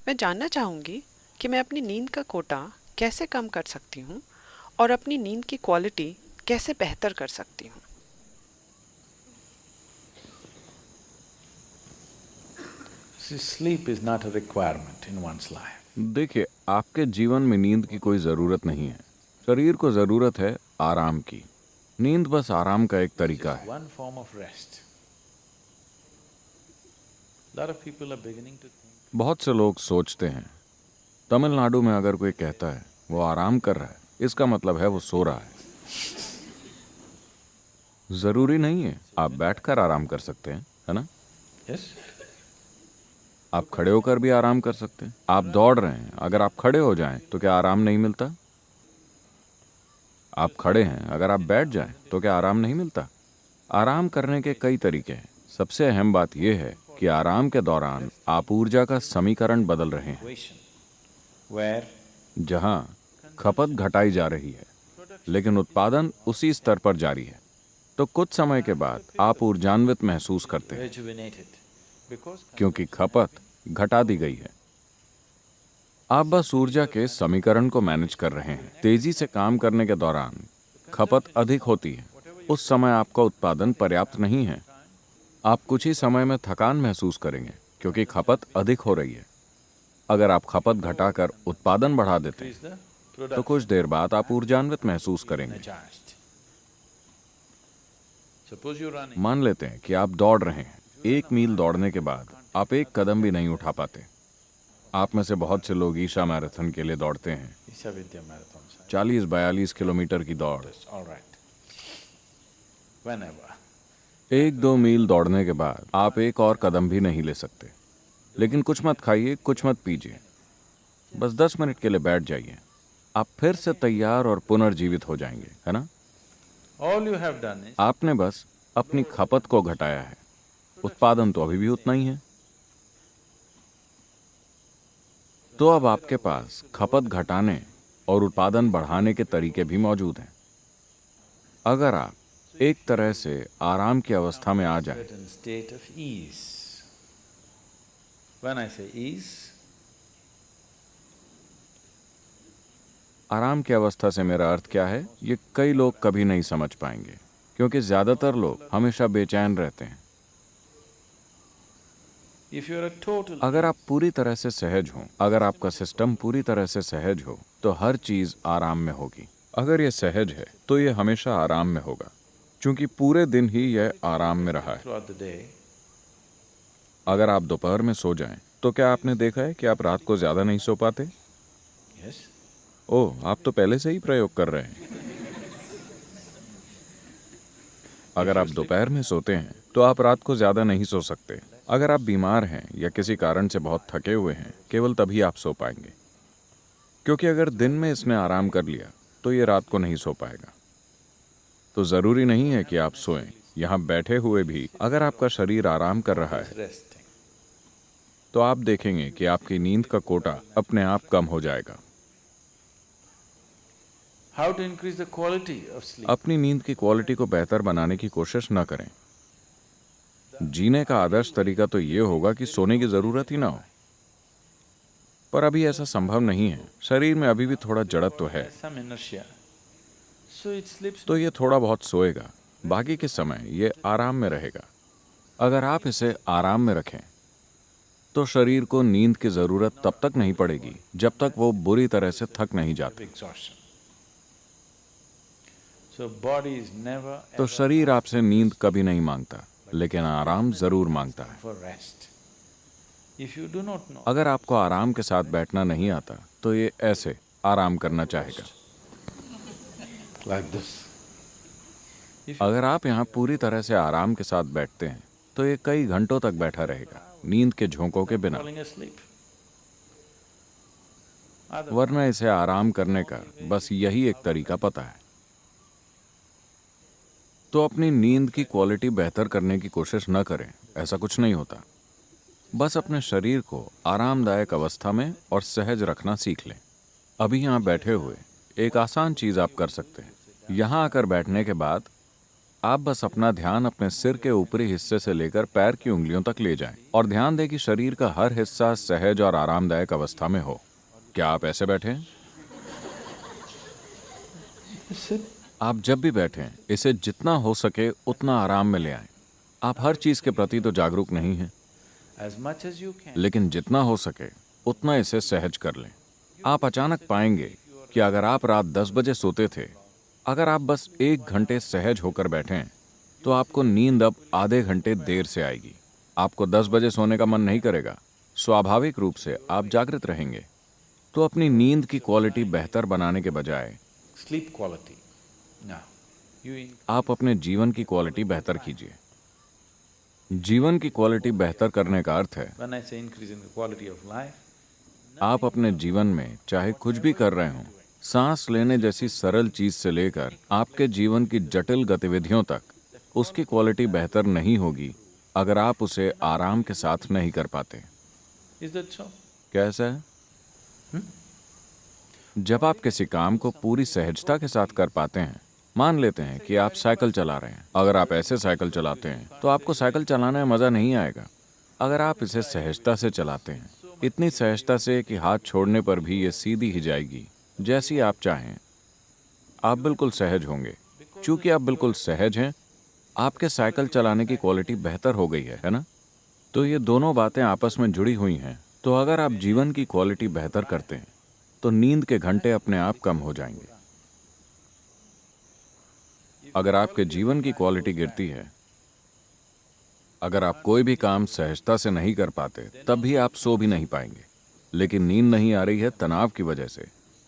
मैं जानना चाहूँगी कि मैं अपनी नींद का कोटा कैसे कम कर सकती हूँ और अपनी नींद की क्वालिटी कैसे बेहतर कर सकती हूँ। See, sleep is not a requirement in one's life. देखिए, आपके जीवन में नींद की कोई ज़रूरत नहीं है। शरीर को ज़रूरत है आराम की। नींद बस आराम का एक तरीका It's है। one form of rest. A lot of people are beginning to think. बहुत से लोग सोचते हैं, तमिलनाडु में अगर कोई कहता है वो आराम कर रहा है, इसका मतलब है वो सो रहा है। ज़रूरी नहीं है, आप बैठकर आराम कर सकते हैं, है ना? Yes? आप खड़े होकर भी आराम कर सकते हैं। आप दौड़ रहे हैं, अगर आप खड़े हो जाएं तो क्या आराम नहीं मिलता? आप खड़े हैं, अगर आप बैठ जाएं तो क्या आराम नहीं मिलता? आराम करने के कई तरीके हैं। सबसे अहम बात यह है कि आराम के दौरान आप ऊर्जा का समीकरण बदल रहे हैं, Situation where जहां खपत घटाई जा रही है लेकिन उत्पादन उसी स्तर पर जारी है। तो कुछ समय के बाद आप ऊर्जान्वित महसूस करते हैं rejuvenated because क्योंकि खपत घटा दी गई है। आप बस ऊर्जा के समीकरण को मैनेज कर रहे हैं। तेजी से काम करने के दौरान खपत अधिक होती है। उस समय आपका उत्पादन पर्याप्त नहीं है। आप कुछ ही समय में थकान महसूस करेंगे क्योंकि खपत अधिक हो रही है। अगर आप खपत घटाकर उत्पादन बढ़ा देते increase हैं the तो कुछ देर बाद आप ऊर्जान्वित महसूस करेंगे। energized. Suppose you're running. मान लेते हैं कि आप दौड़ रहे हैं। 1 मील दौड़ने के बाद आप एक कदम भी नहीं उठा पाते। आप में से बहुत से लोग ईशा मैराथन के लिए दौड़ते हैं, Isha Vidya Marathon. 40-42 किलोमीटर की दौड़। All right. Whenever. 1-2 मील दौड़ने के बाद आप एक और कदम भी नहीं ले सकते। लेकिन कुछ मत खाइए, कुछ मत पीजिए, बस 10 मिनट के लिए बैठ जाइए। आप फिर से तैयार और पुनर्जीवित हो जाएंगे, है ना? All you have done is आपने बस अपनी खपत को घटाया है, उत्पादन तो अभी भी उतना ही है। तो अब आपके पास खपत घटाने और उत्पादन बढ़ाने के तरीके भी मौजूद हैं। अगर आप एक तरह से आराम की अवस्था में आ जाएं, certain state of ease. When I say ease, आराम की अवस्था से मेरा अर्थ क्या है, ये कई लोग कभी नहीं समझ पाएंगे क्योंकि ज्यादातर लोग हमेशा बेचैन रहते हैं। if you're a total अगर आप पूरी तरह से सहज हों, अगर आपका सिस्टम पूरी तरह से सहज हो, तो हर चीज आराम में होगी। अगर ये सहज है तो ये हमेशा आराम में होगा, क्योंकि पूरे दिन ही यह आराम में रहा है। throughout the day, अगर आप दोपहर में सो जाएं, तो क्या आपने देखा है कि आप रात को ज्यादा नहीं सो पाते? yes, ओह, आप तो पहले से ही प्रयोग कर रहे हैं। अगर आप दोपहर में सोते हैं तो आप रात को ज्यादा नहीं सो सकते। अगर आप बीमार हैं या किसी कारण से बहुत थके हुए हैं, केवल तभी आप सो पाएंगे, क्योंकि अगर दिन में इसने आराम कर लिया तो ये रात को नहीं सो पाएगा। तो जरूरी नहीं है कि आप सोएं। यहाँ बैठे हुए भी अगर आपका शरीर आराम कर रहा है resting. तो आप देखेंगे कि आपकी नींद का कोटा अपने आप कम हो जाएगा। How to increase the quality of sleep? अपनी नींद की क्वालिटी को बेहतर बनाने की कोशिश न करें। जीने का आदर्श तरीका तो ये होगा कि सोने की जरूरत ही ना हो, पर अभी ऐसा संभव नहीं है। शरीर में अभी भी थोड़ा जड़त्व है, Some inertia. So it sleeps. तो ये थोड़ा बहुत सोएगा, बाकी के समय ये आराम में रहेगा। अगर आप इसे आराम में रखें तो शरीर को नींद की जरूरत तब तक नहीं पड़ेगी जब तक वो बुरी तरह से थक नहीं जाता। Exhaustion. So body is never तो ever शरीर आपसे नींद कभी नहीं मांगता, लेकिन आराम जरूर मांगता है। for rest. If you do not know, अगर आपको आराम के साथ बैठना नहीं आता तो ये ऐसे आराम करना चाहेगा। like this. अगर आप यहाँ पूरी तरह से आराम के साथ बैठते हैं तो ये कई घंटों तक बैठा रहेगा, नींद के झोंकों के बिना। Falling asleep. वरना इसे आराम करने का बस यही एक तरीका पता है। तो अपनी नींद की क्वालिटी बेहतर करने की कोशिश न करें, ऐसा कुछ नहीं होता। बस अपने शरीर को आरामदायक अवस्था में और सहज रखना सीख लें। अभी यहाँ बैठे हुए एक आसान चीज आप कर सकते हैं। यहाँ आकर बैठने के बाद आप बस अपना ध्यान अपने सिर के ऊपरी हिस्से से लेकर पैर की उंगलियों तक ले जाएं और ध्यान दें कि शरीर का हर हिस्सा सहज और आरामदायक अवस्था में हो। क्या आप ऐसे बैठे हैं? Sit. आप जब भी बैठें, इसे जितना हो सके उतना आराम में ले आएं। आप हर चीज के प्रति तो जागरूक नहीं हैं, As much as you can. लेकिन जितना हो सके उतना इसे सहज कर लें। आप अचानक पाएंगे कि अगर आप रात 10 बजे सोते थे, अगर आप बस 1 घंटे सहज होकर बैठें, तो आपको नींद अब आधे घंटे देर से आएगी। आपको 10 बजे सोने का मन नहीं करेगा, स्वाभाविक रूप से आप जागृत रहेंगे। तो अपनी नींद की क्वालिटी बेहतर बनाने के बजाय Sleep quality. Now, you आप अपने जीवन की क्वालिटी बेहतर कीजिए। जीवन की क्वालिटी बेहतर करने का अर्थ है when I say increasing the quality of life, आप अपने जीवन में चाहे कुछ भी कर रहे हों, सांस लेने जैसी सरल चीज से लेकर आपके जीवन की जटिल गतिविधियों तक, उसकी क्वालिटी बेहतर नहीं होगी अगर आप उसे आराम के साथ नहीं कर पाते। is that so? कैसा है? जब आप किसी काम को पूरी सहजता के साथ कर पाते हैं, मान लेते हैं कि आप साइकिल चला रहे हैं। अगर आप ऐसे साइकिल चलाते हैं तो आपको साइकिल चलाने में मजा नहीं आएगा। अगर आप इसे सहजता से चलाते हैं, इतनी सहजता से कि हाथ छोड़ने पर भी ये सीधी ही जाएगी जैसी आप चाहें, आप बिल्कुल सहज होंगे। चूंकि आप बिल्कुल सहज हैं, आपके साइकिल चलाने की क्वालिटी बेहतर हो गई है ना? तो ये दोनों बातें आपस में जुड़ी हुई हैं। तो अगर आप जीवन की क्वालिटी बेहतर करते हैं, तो नींद के घंटे अपने आप कम हो जाएंगे। अगर आपके जीवन की क्वालिटी गिरती है, अगर आप कोई भी काम सहजता से नहीं कर पाते, तब भी आप सो भी नहीं पाएंगे। लेकिन नींद नहीं आ रही है तनाव की वजह से।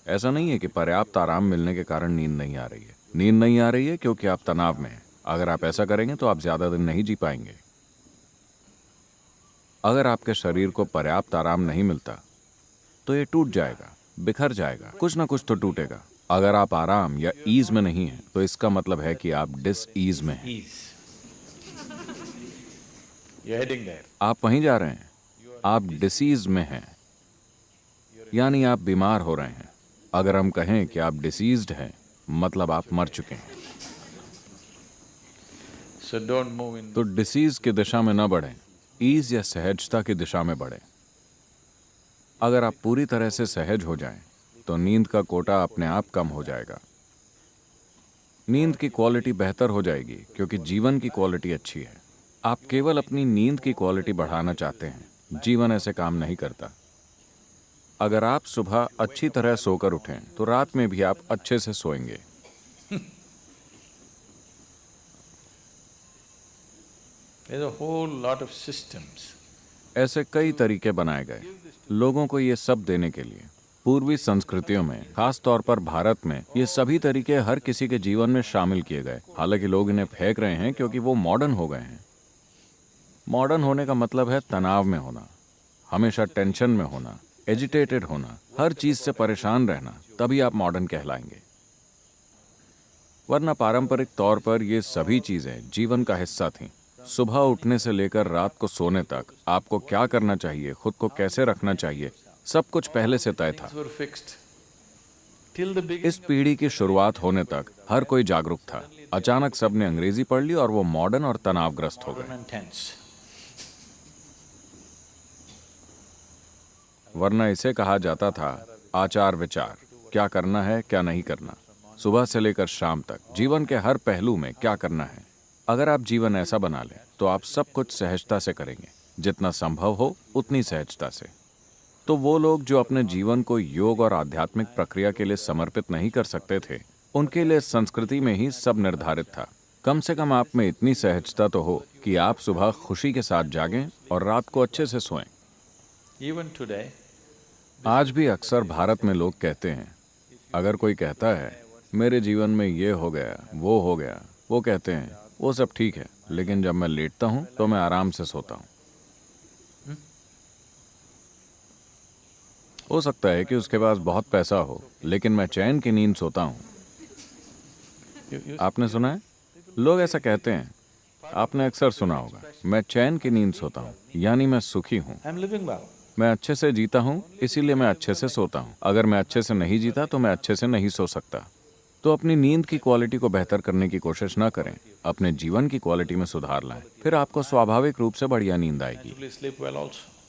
ऐसा नहीं है कि पर्याप्त आराम मिलने के कारण नींद नहीं आ रही है। नींद नहीं आ रही है क्योंकि आप तनाव में हैं। अगर आप ऐसा करेंगे तो आप ज्यादा दिन नहीं जी पाएंगे। अगर आपके शरीर को पर्याप्त आराम नहीं मिलता, तो ये टूट जाएगा, बिखर जाएगा, कुछ ना कुछ तो टूटेगा। अगर आप आराम या ईज में नहीं हैं, तो इसका मतलब है कि आप डिस ईज में हैं। Ease. You're heading there. आप वहीं जा रहे हैं, आप डिसीज में हैं, यानी आप बीमार हो रहे हैं। अगर हम कहें कि आप डिसीज्ड हैं, मतलब आप मर चुके हैं। So don't move in. तो डिसीज की दिशा में न बढ़ें, ईज या सहजता की दिशा में बढ़ें। अगर आप पूरी तरह से सहज हो जाएं, तो नींद का कोटा अपने आप कम हो जाएगा। नींद की क्वालिटी बेहतर हो जाएगी क्योंकि जीवन की क्वालिटी अच्छी है। आप केवल अपनी नींद की क्वालिटी बढ़ाना चाहते हैं। जीवन ऐसे काम नहीं करता। अगर आप सुबह अच्छी तरह सोकर उठें, तो रात में भी आप अच्छे से सोएंगे। There's a whole lot of systems. ऐसे कई तरीके बनाए गए लोगों को ये सब देने के लिए। पूर्वी संस्कृतियों में, खास तौर पर भारत में, ये सभी तरीके हर किसी के जीवन में शामिल किए गए। हालांकि लोग इन्हें फेंक रहे हैं क्योंकि वो मॉडर्न हो गए हैं। मॉडर्न होने का मतलब है तनाव में होना, हमेशा टेंशन में होना, एजिटेटेड होना, हर चीज से परेशान रहना, तभी आप मॉडर्न कहलाएंगे। वरना पारंपरिक तौर पर ये सभी चीजें जीवन का हिस्सा थीं। सुबह उठने से लेकर रात को सोने तक आपको क्या करना चाहिए, खुद को कैसे रखना चाहिए, सब कुछ पहले से तय था। Things were fixed. Till the beginning. इस पीढ़ी की शुरुआत होने तक हर कोई जागरूक था। अचानक सबने अंग्रेजी पढ़ ली और वो मॉडर्न और तनावग्रस्त हो गए। And tense. वरना इसे कहा जाता था आचार विचार, क्या करना है क्या नहीं करना, सुबह से लेकर शाम तक जीवन के हर पहलू में क्या करना है। अगर आप जीवन ऐसा बना लें, तो आप सब कुछ सहजता से करेंगे, जितना संभव हो उतनी सहजता से। तो वो लोग जो अपने जीवन को योग और आध्यात्मिक प्रक्रिया के लिए समर्पित नहीं कर सकते थे, उनके लिए संस्कृति में ही सब निर्धारित था। कम से कम आप में इतनी सहजता तो हो कि आप सुबह खुशी के साथ जागें और रात को अच्छे से सोएं। Even today, आज भी अक्सर भारत में लोग कहते हैं, अगर कोई कहता है मेरे जीवन में ये हो गया वो हो गया, वो कहते हैं वो सब ठीक है, लेकिन जब मैं लेटता हूं तो मैं आराम से सोता हूं। हो सकता है कि उसके पास बहुत पैसा हो, लेकिन मैं चैन की नींद सोता हूं। आपने सुना है? लोग ऐसा कहते हैं। आपने अक्सर सुना होगा, मैं चैन की नींद सोता हूं, यानी मैं सुखी हूं। I'm living well. मैं अच्छे से जीता हूं, इसीलिए मैं अच्छे से सोता हूं। अगर मैं अच्छे से नहीं जीता तो मैं अच्छे से नहीं सो सकता। तो अपनी नींद की क्वालिटी को बेहतर करने की कोशिश ना करें, अपने जीवन की क्वालिटी में सुधार लाएं, फिर आपको स्वाभाविक रूप से बढ़िया नींद आएगी। Naturally sleep well also.